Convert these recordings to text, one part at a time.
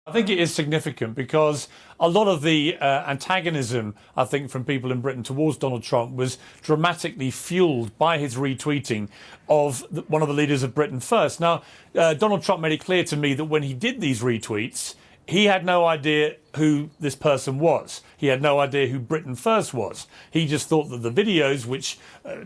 I think it is significant because a lot of the antagonism, I think, from people in Britain towards Donald Trump was dramatically fueled by his retweeting of one of the leaders of Britain First. Now, Donald Trump made it clear to me that when he did these retweets, he had no idea who this person was. He had no idea who Britain First was. He just thought that the videos, which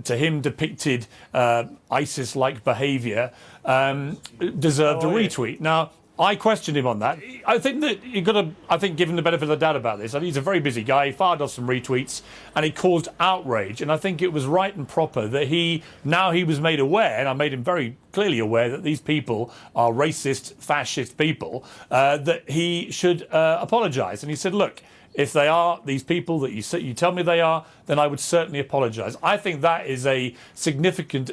to him depicted ISIS-like behaviour, deserved a retweet. Now, I questioned him on that. I think that you've got to, give him the benefit of the doubt about this. I think he's a very busy guy. He fired off some retweets and he caused outrage. And I think it was right and proper that now he was made aware, and I made him very clearly aware that these people are racist, fascist people, that he should apologise. And he said, look, if they are these people that you tell me they are, then I would certainly apologise. I think that is a significant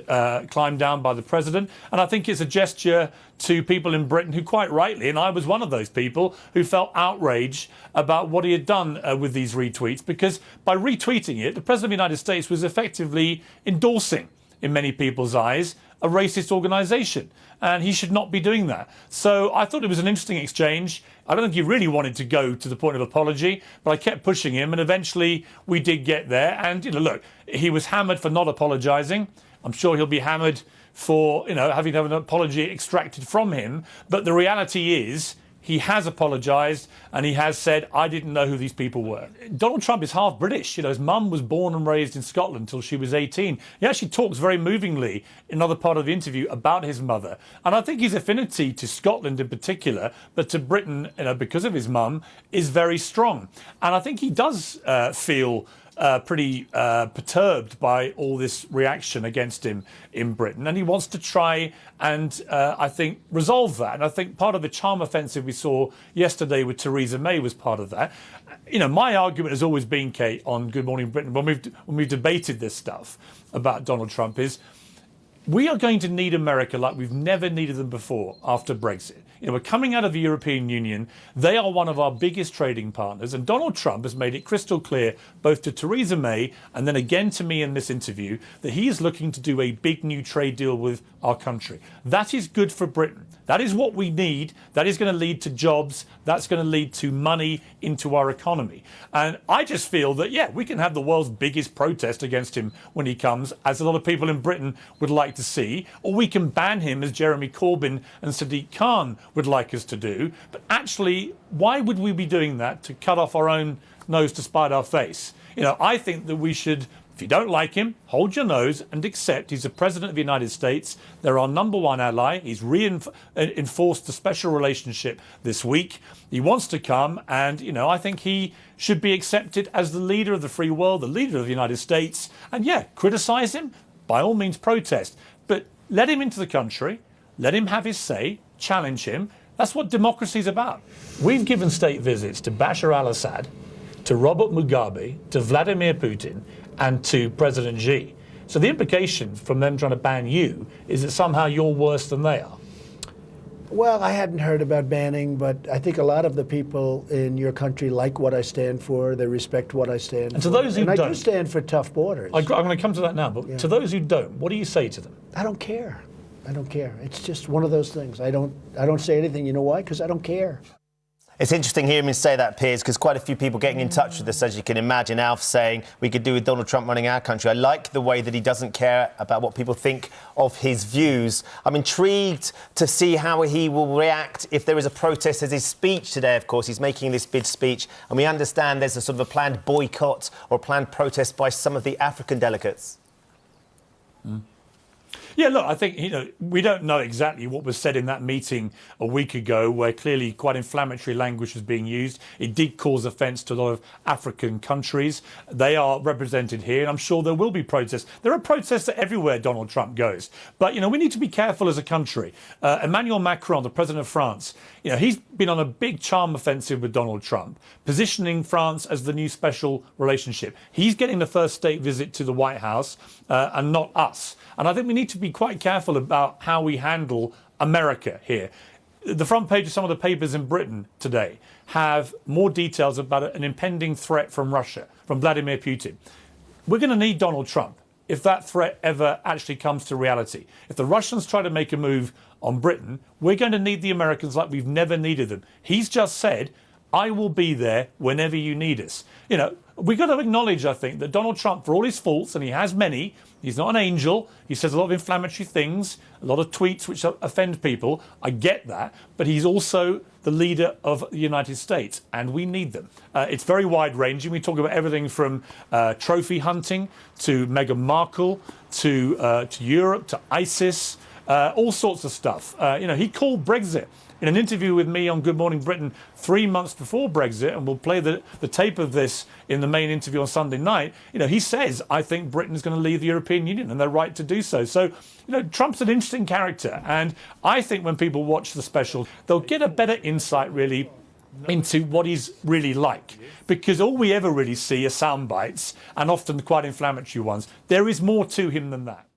climb down by the president, and I think it's a gesture to people in Britain who, quite rightly, and I was one of those people who felt outraged about what he had done with these retweets, because by retweeting it, the president of the United States was effectively endorsing, in many people's eyes, a racist organisation, and he should not be doing that. So I thought it was an interesting exchange. I don't think he really wanted to go to the point of apology, but I kept pushing him, and eventually we did get there. And, look, he was hammered for not apologising. I'm sure he'll be hammered for, having to have an apology extracted from him. But the reality is, he has apologised and he has said, I didn't know who these people were. Donald Trump is half British. His mum was born and raised in Scotland until she was 18. He actually talks very movingly in another part of the interview about his mother. And I think his affinity to Scotland in particular, but to Britain, because of his mum, is very strong. And I think he does feel pretty perturbed by all this reaction against him in Britain. And he wants to try and, I think, resolve that. And I think part of the charm offensive we saw yesterday with Theresa May was part of that. My argument has always been, Kate, on Good Morning Britain, when we've debated this stuff about Donald Trump, is we are going to need America like we've never needed them before after Brexit. We're coming out of the European Union. They are one of our biggest trading partners. And Donald Trump has made it crystal clear, both to Theresa May and then again to me in this interview, that he is looking to do a big new trade deal with our country. That is good for Britain. That is what we need. That is going to lead to jobs. That's going to lead to money into our economy. And I just feel that, we can have the world's biggest protest against him when he comes, as a lot of people in Britain would like to see, or we can ban him, as Jeremy Corbyn and Sadiq Khan would like us to do. But actually, why would we be doing that to cut off our own nose to spite our face? I think that we should, if you don't like him, hold your nose and accept he's the President of the United States. They're our number one ally. He's reinforced the special relationship this week. He wants to come, and, I think he should be accepted as the leader of the free world, the leader of the United States. And, criticise him, by all means protest. But let him into the country, let him have his say, challenge him. That's what democracy is about. We've given state visits to Bashar al-Assad, to Robert Mugabe, to Vladimir Putin, and to President Xi. So the implication from them trying to ban you is that somehow you're worse than they are. Well, I hadn't heard about banning, but I think a lot of the people in your country like what I stand for. They respect what I stand for. And to those who don't, I do stand for tough borders. I'm going to come to that now, but to those who don't, what do you say to them? I don't care. I don't care. It's just one of those things. I don't say anything. You know why? Because I don't care. It's interesting hearing him say that, Piers, because quite a few people getting in touch with us, as you can imagine. Alf saying we could do with Donald Trump running our country. I like the way that he doesn't care about what people think of his views. I'm intrigued to see how he will react if there is a protest. As his speech today, of course, he's making this big speech, and we understand there's a sort of a planned boycott or a planned protest by some of the African delegates. Yeah, look, I think, we don't know exactly what was said in that meeting a week ago, where clearly quite inflammatory language was being used. It did cause offence to a lot of African countries. They are represented here, and I'm sure there will be protests. There are protests everywhere Donald Trump goes. But, we need to be careful as a country. Emmanuel Macron, the president of France, he's been on a big charm offensive with Donald Trump, positioning France as the new special relationship. He's getting the first state visit to the White House and not us. And I think we need to be quite careful about how we handle America here. The front page of some of the papers in Britain today have more details about an impending threat from Russia, from Vladimir Putin. We're going to need Donald Trump if that threat ever actually comes to reality. If the Russians try to make a move on Britain, we're going to need the Americans like we've never needed them. He's just said, I will be there whenever you need us. You know, we've got to acknowledge, I think, that Donald Trump, for all his faults, and he has many, he's not an angel. He says a lot of inflammatory things, a lot of tweets which offend people. I get that. But he's also the leader of the United States, and we need them. It's very wide-ranging. We talk about everything from trophy hunting to Meghan Markle to Europe to ISIS, all sorts of stuff. You know, he called Brexit. In an interview with me on Good Morning Britain 3 months before Brexit, and we'll play the tape of this in the main interview on Sunday night, you know, he says, I think Britain is going to leave the European Union, and they're right to do so. So, you know, Trump's an interesting character, and I think when people watch the special, they'll get a better insight, really, into what he's really like. Because all we ever really see are sound bites, and often quite inflammatory ones. There is more to him than that.